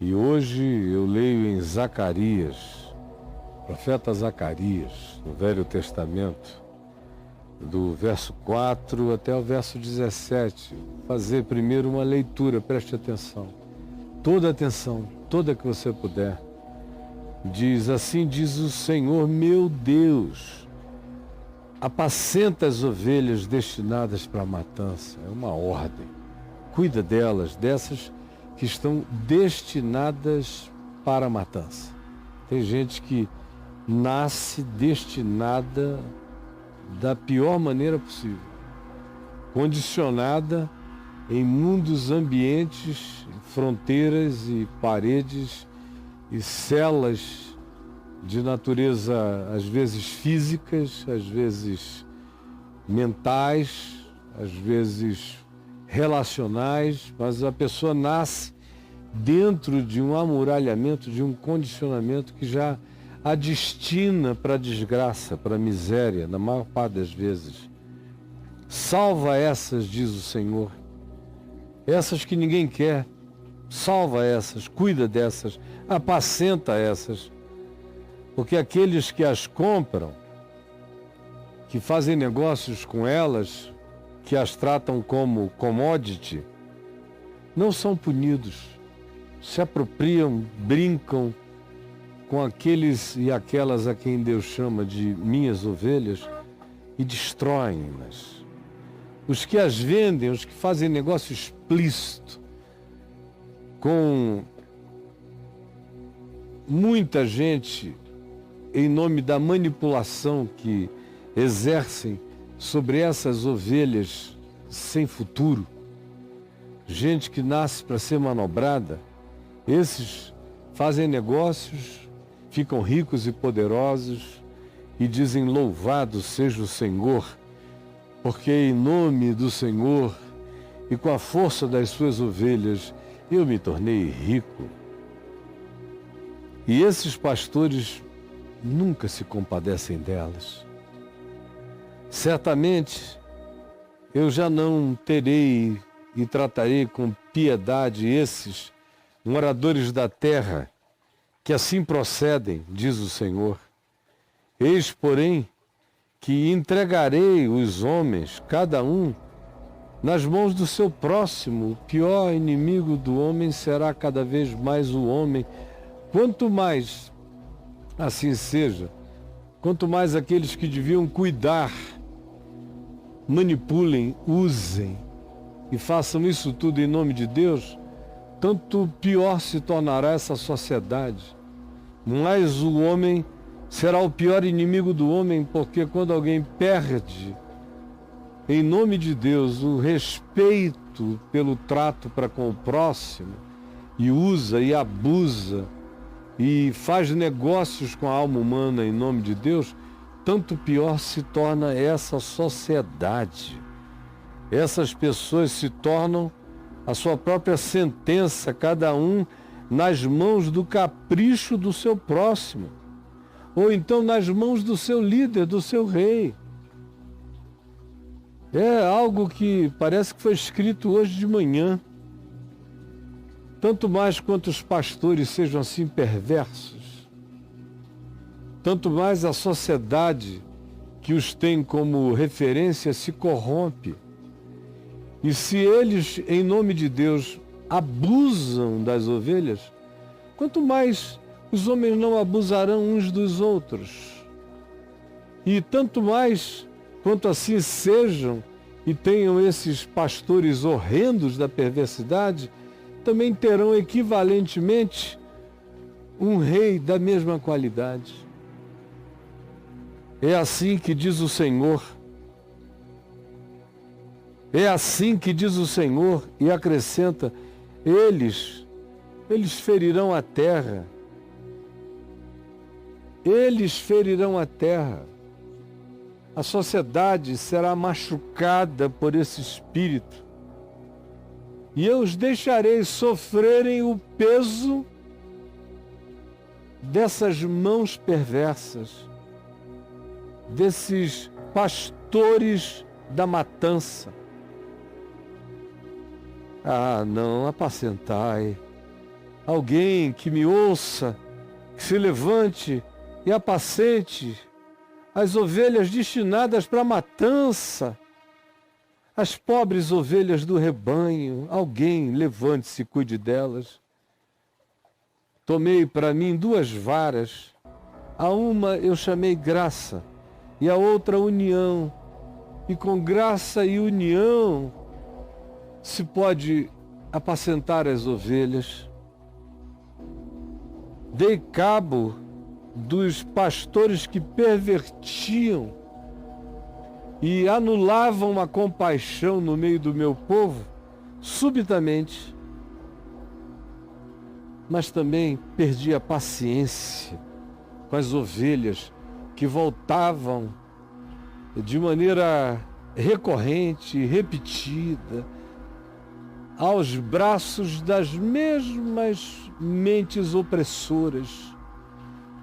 E hoje eu leio em Zacarias, profeta Zacarias, no Velho Testamento, do verso 4 até o verso 17. Vou fazer primeiro uma leitura, preste atenção. Toda atenção, toda que você puder. Diz: assim diz o Senhor meu Deus, apacenta as ovelhas destinadas para a matança. É uma ordem. Cuida delas, dessas que estão destinadas para a matança. Tem gente que nasce destinada da pior maneira possível, condicionada em mundos, ambientes, fronteiras e paredes e celas de natureza, às vezes físicas, às vezes mentais, às vezes relacionais, mas a pessoa nasce dentro de um amuralhamento, de um condicionamento que já a destina para a desgraça, para a miséria, na maior parte das vezes. Salva essas, diz o Senhor, essas que ninguém quer, salva essas, cuida dessas, apacenta essas, porque aqueles que as compram, que fazem negócios com elas, que as tratam como commodity, não são punidos, se apropriam, brincam com aqueles e aquelas a quem Deus chama de minhas ovelhas e destroem-nas. Os que as vendem, os que fazem negócio explícito com muita gente em nome da manipulação que exercem sobre essas ovelhas sem futuro, gente que nasce para ser manobrada, esses fazem negócios, ficam ricos e poderosos e dizem: louvado seja o Senhor, porque em nome do Senhor e com a força das suas ovelhas eu me tornei rico. E esses pastores nunca se compadecem delas. Certamente eu já não terei e tratarei com piedade esses moradores da terra que assim procedem, diz o Senhor. Eis, porém, que entregarei os homens, cada um, nas mãos do seu próximo. O pior inimigo do homem será cada vez mais o homem. Quanto mais assim seja, quanto mais aqueles que deviam cuidar manipulem, usem e façam isso tudo em nome de Deus, tanto pior se tornará essa sociedade. Mas o homem será o pior inimigo do homem, porque quando alguém perde, em nome de Deus, o respeito pelo trato para com o próximo, e usa e abusa, e faz negócios com a alma humana em nome de Deus, tanto pior se torna essa sociedade. Essas pessoas se tornam a sua própria sentença, cada um nas mãos do capricho do seu próximo, ou então nas mãos do seu líder, do seu rei. É algo que parece que foi escrito hoje de manhã. Tanto mais quanto os pastores sejam assim perversos, tanto mais a sociedade que os tem como referência se corrompe. E se eles, em nome de Deus, abusam das ovelhas, quanto mais os homens não abusarão uns dos outros. E tanto mais quanto assim sejam e tenham esses pastores horrendos da perversidade, também terão equivalentemente um rei da mesma qualidade. É assim que diz o Senhor. É assim que diz o Senhor, e acrescenta: eles ferirão a terra. Eles ferirão a terra. A sociedade será machucada por esse espírito. E eu os deixarei sofrerem o peso dessas mãos perversas, desses pastores da matança. Ah, não, apacentai, alguém que me ouça, que se levante e apacente as ovelhas destinadas para a matança, as pobres ovelhas do rebanho. Alguém levante-se e cuide delas. Tomei para mim 2 varas, a uma eu chamei graça e a outra união, e com graça e união se pode apacentar as ovelhas. Dei cabo dos pastores que pervertiam e anulavam a compaixão no meio do meu povo, subitamente. Mas também perdi a paciência com as ovelhas que voltavam de maneira recorrente e repetida aos braços das mesmas mentes opressoras.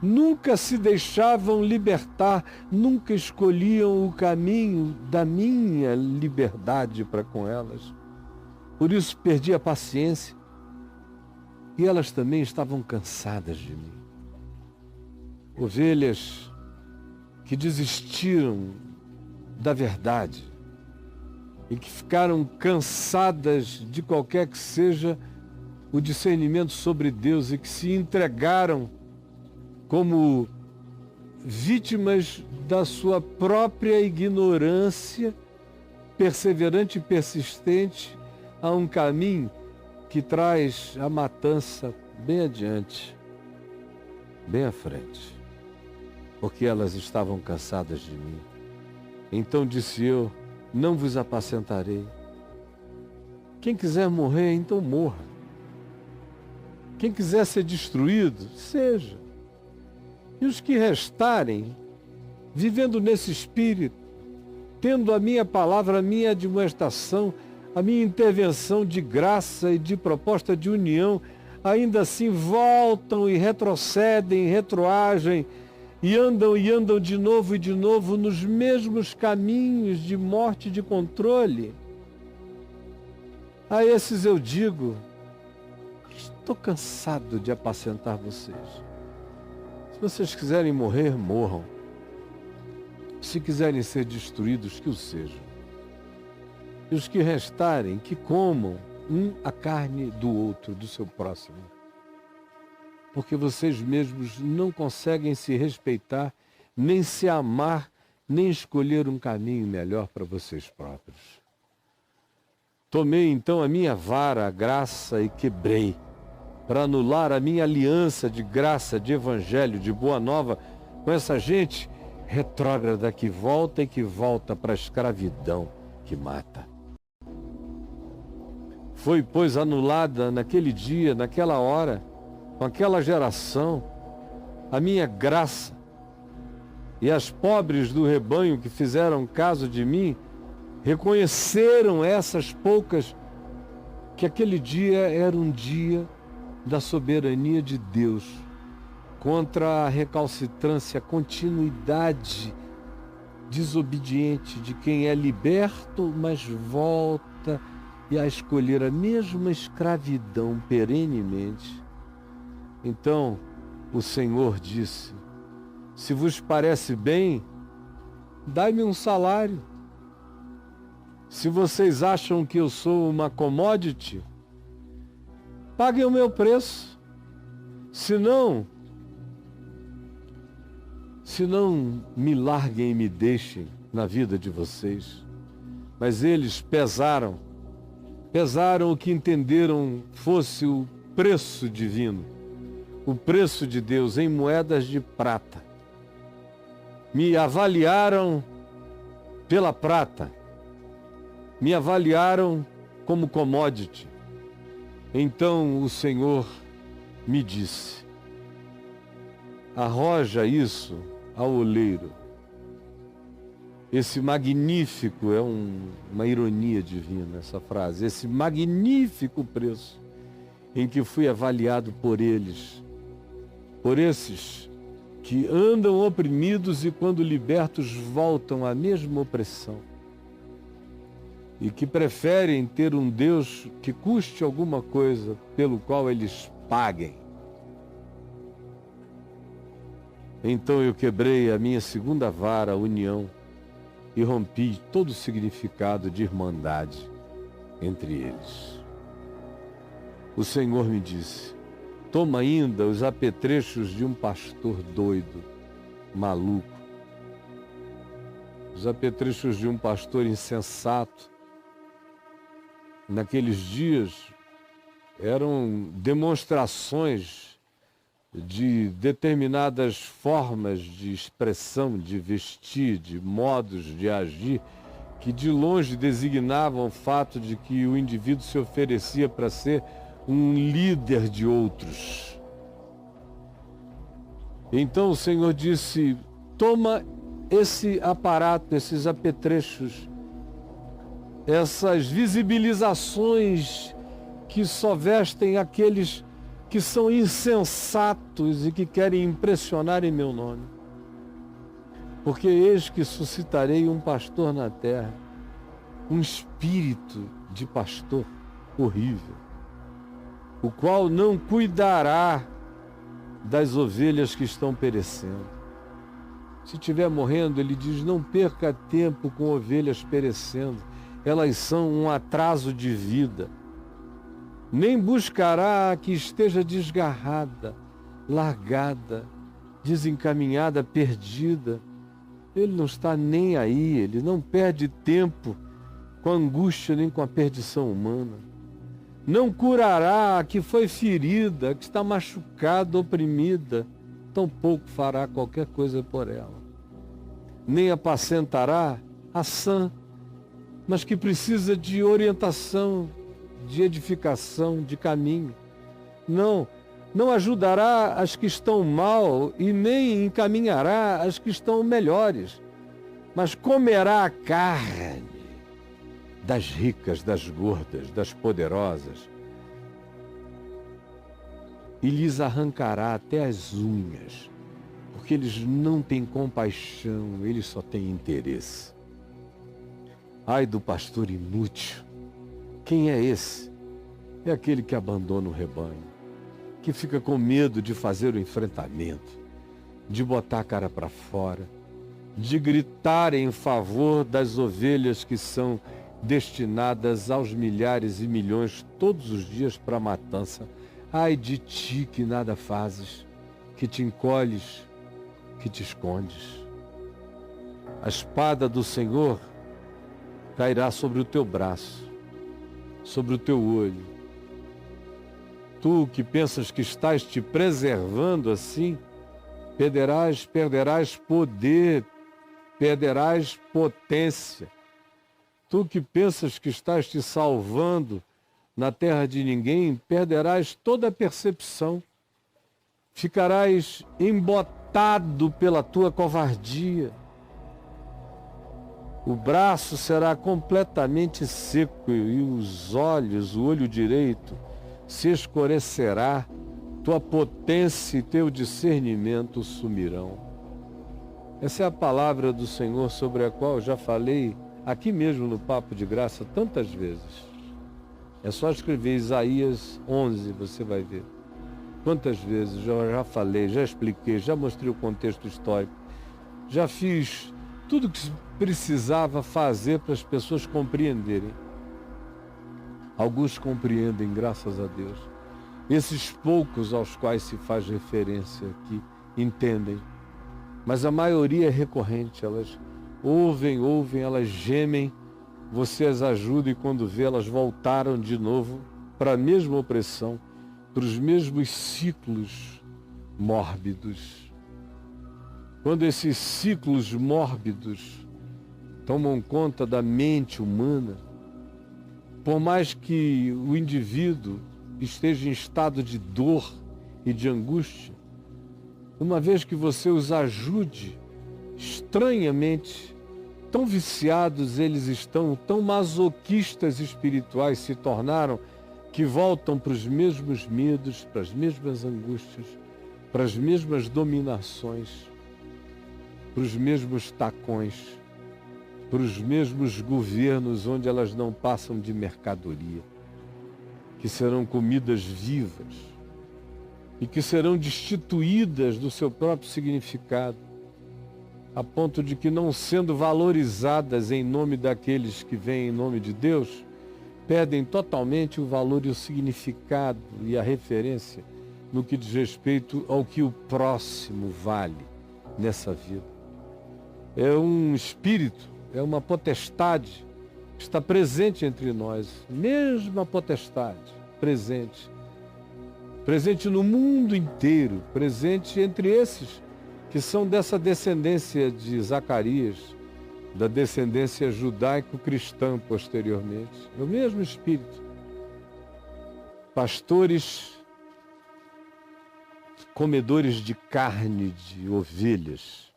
Nunca se deixavam libertar, nunca escolhiam o caminho da minha liberdade para com elas. Por isso perdi a paciência e elas também estavam cansadas de mim. Ovelhas que desistiram da verdade e que ficaram cansadas de qualquer que seja o discernimento sobre Deus e que se entregaram como vítimas da sua própria ignorância, perseverante e persistente, a um caminho que traz a matança bem adiante, bem à frente, porque elas estavam cansadas de mim. Então disse eu: não vos apacentarei. Quem quiser morrer, então morra. Quem quiser ser destruído, seja. E os que restarem, vivendo nesse espírito, tendo a minha palavra, a minha admoestação, a minha intervenção de graça e de proposta de união, ainda assim voltam e retrocedem, retroagem, e andam de novo nos mesmos caminhos de morte e de controle. A esses eu digo: estou cansado de apacentar vocês. Se vocês quiserem morrer, morram. Se quiserem ser destruídos, que o sejam. E os que restarem, que comam a carne do outro, do seu próximo. Porque vocês mesmos não conseguem se respeitar, nem se amar, nem escolher um caminho melhor para vocês próprios. Tomei então a minha vara, a graça, e quebrei, para anular a minha aliança de graça, de evangelho, de boa nova, com essa gente retrógrada que volta para a escravidão que mata. Foi, pois, anulada naquele dia, naquela hora, com aquela geração, a minha graça, e as pobres do rebanho que fizeram caso de mim, reconheceram essas poucas que aquele dia era um dia da soberania de Deus contra a recalcitrância, a continuidade desobediente de quem é liberto, mas volta e a escolher a mesma escravidão perenemente. Então o Senhor disse: se vos parece bem, dai-me um salário. Se vocês acham que eu sou uma commodity, paguem o meu preço. Se não, me larguem e me deixem na vida de vocês. Mas eles pesaram o que entenderam fosse o preço divino, o preço de Deus em moedas de prata. Me avaliaram pela prata, me avaliaram como commodity. Então o Senhor me disse: arroja isso ao oleiro. Esse magnífico, é uma ironia divina essa frase, esse magnífico preço em que fui avaliado por eles, por esses que andam oprimidos e quando libertos voltam à mesma opressão, e que preferem ter um Deus que custe alguma coisa, pelo qual eles paguem. Então eu quebrei a minha segunda vara, a união, e rompi todo o significado de irmandade entre eles. O Senhor me disse: toma ainda os apetrechos de um pastor doido, maluco, os apetrechos de um pastor insensato. Naqueles dias eram demonstrações de determinadas formas de expressão, de vestir, de modos de agir, que de longe designavam o fato de que o indivíduo se oferecia para ser um líder de outros. Então o Senhor disse: toma esse aparato, esses apetrechos, essas visibilizações que só vestem aqueles que são insensatos e que querem impressionar em meu nome. Porque eis que suscitarei um pastor na terra, um espírito de pastor horrível, o qual não cuidará das ovelhas que estão perecendo. Se estiver morrendo, ele diz: não perca tempo com ovelhas perecendo, elas são um atraso de vida. Nem buscará a que esteja desgarrada, largada, desencaminhada, perdida. Ele não está nem aí, ele não perde tempo com a angústia nem com a perdição humana. Não curará a que foi ferida, a que está machucada, oprimida, tampouco fará qualquer coisa por ela. Nem apacentará a sã, mas que precisa de orientação, de edificação, de caminho. Não ajudará as que estão mal e nem encaminhará as que estão melhores, mas comerá a carne das ricas, das gordas, das poderosas, e lhes arrancará até as unhas, porque eles não têm compaixão, eles só têm interesse. Ai do pastor inútil! Quem é esse? É aquele que abandona o rebanho, que fica com medo de fazer o enfrentamento, de botar a cara para fora, de gritar em favor das ovelhas que são destinadas aos milhares e milhões todos os dias para a matança. Ai de ti que nada fazes, que te encolhes, que te escondes. A espada do Senhor cairá sobre o teu braço, sobre o teu olho. Tu que pensas que estás te preservando assim, perderás poder, perderás potência. Tu que pensas que estás te salvando na terra de ninguém, perderás toda a percepção. Ficarás embotado pela tua covardia. O braço será completamente seco e os olhos, o olho direito, se escurecerá, tua potência e teu discernimento sumirão. Essa é a palavra do Senhor sobre a qual eu já falei aqui mesmo no Papo de Graça tantas vezes. É só escrever Isaías 11, você vai ver. Quantas vezes eu já falei, já expliquei, já mostrei o contexto histórico, já fiz tudo o que precisava fazer para as pessoas compreenderem. Alguns compreendem, graças a Deus. Esses poucos aos quais se faz referência aqui entendem. Mas a maioria é recorrente, elas ouvem, elas gemem, você as ajuda e quando vê, elas voltaram de novo para a mesma opressão, para os mesmos ciclos mórbidos. Quando esses ciclos mórbidos tomam conta da mente humana, por mais que o indivíduo esteja em estado de dor e de angústia, uma vez que você os ajude, estranhamente, tão viciados eles estão, tão masoquistas espirituais se tornaram, que voltam para os mesmos medos, para as mesmas angústias, para as mesmas dominações, para os mesmos tacões, para os mesmos governos onde elas não passam de mercadoria, que serão comidas vivas, e que serão destituídas do seu próprio significado, a ponto de que, não sendo valorizadas em nome daqueles que vêm em nome de Deus, perdem totalmente o valor e o significado e a referência no que diz respeito ao que o próximo vale nessa vida. É um espírito, é uma potestade que está presente entre nós, mesma potestade, presente no mundo inteiro, presente entre esses que são dessa descendência de Zacarias, da descendência judaico-cristã posteriormente. É o mesmo espírito. Pastores comedores de carne de ovelhas,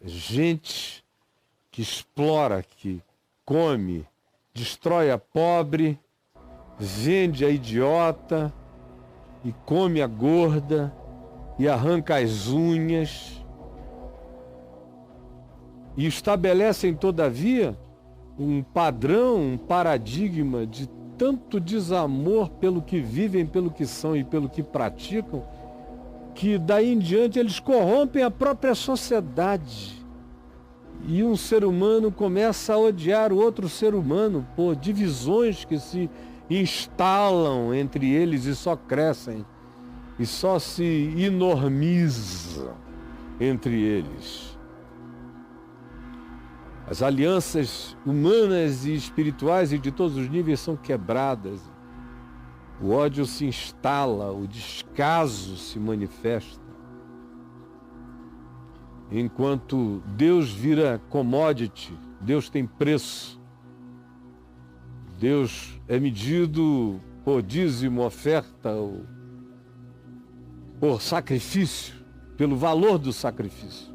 gente que explora, que come, destrói a pobre, vende a idiota e come a gorda e arranca as unhas e estabelecem, todavia, um padrão, um paradigma de tanto desamor pelo que vivem, pelo que são e pelo que praticam, que daí em diante eles corrompem a própria sociedade. E um ser humano começa a odiar o outro ser humano por divisões que se instalam entre eles e só crescem, e só se enormizam entre eles. As alianças humanas e espirituais e de todos os níveis são quebradas. O ódio se instala, o descaso se manifesta. Enquanto Deus vira commodity, Deus tem preço. Deus é medido por dízimo, oferta, por sacrifício, pelo valor do sacrifício.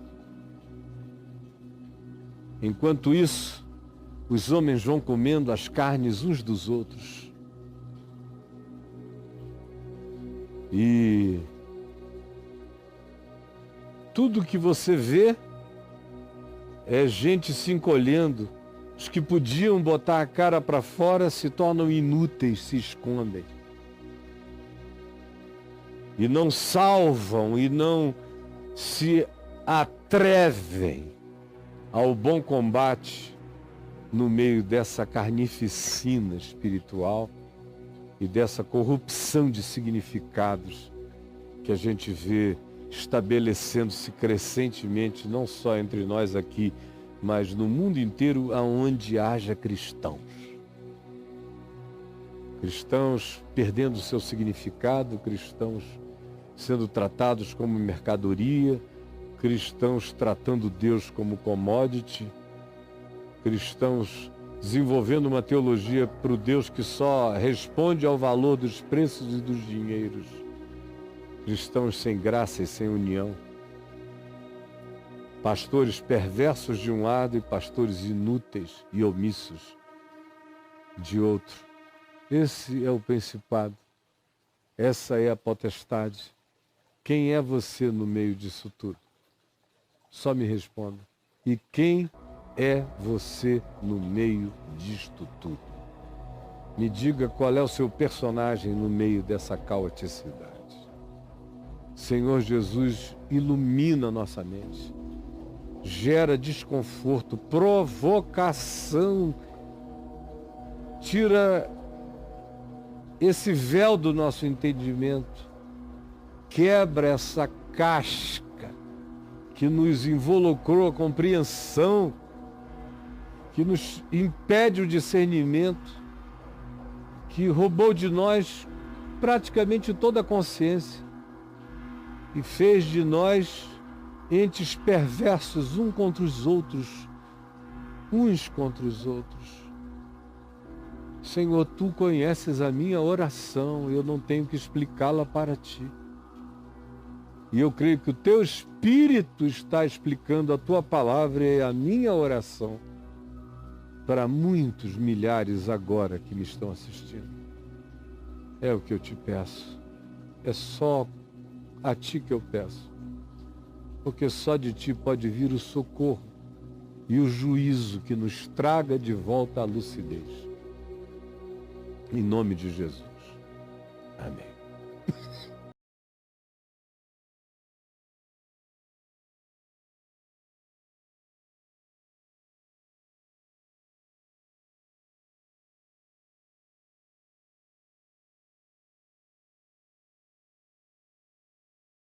Enquanto isso, os homens vão comendo as carnes uns dos outros. E tudo que você vê é gente se encolhendo. Os que podiam botar a cara para fora se tornam inúteis, se escondem. E não salvam e não se atrevem ao bom combate no meio dessa carnificina espiritual e dessa corrupção de significados que a gente vê estabelecendo-se crescentemente, não só entre nós aqui, mas no mundo inteiro aonde haja cristãos. Cristãos perdendo o seu significado, cristãos sendo tratados como mercadoria, cristãos tratando Deus como commodity, cristãos desenvolvendo uma teologia para o Deus que só responde ao valor dos preços e dos dinheiros, cristãos sem graça e sem união, pastores perversos de um lado e pastores inúteis e omissos de outro. Esse é o principado, essa é a potestade. Quem é você no meio disso tudo? Só me responda. E quem é você no meio disto tudo? Me diga qual é o seu personagem no meio dessa caoticidade. Senhor Jesus, ilumina nossa mente. Gera desconforto, provocação. Tira esse véu do nosso entendimento. Quebra essa casca que nos involucrou a compreensão, que nos impede o discernimento, que roubou de nós praticamente toda a consciência e fez de nós entes perversos uns contra os outros. Senhor, Tu conheces a minha oração, eu não tenho que explicá-la para Ti. E eu creio que o Teu Espírito está explicando a Tua palavra e a minha oração para muitos milhares agora que me estão assistindo. É o que eu Te peço. É só a Ti que eu peço. Porque só de Ti pode vir o socorro e o juízo que nos traga de volta à lucidez. Em nome de Jesus. Amém.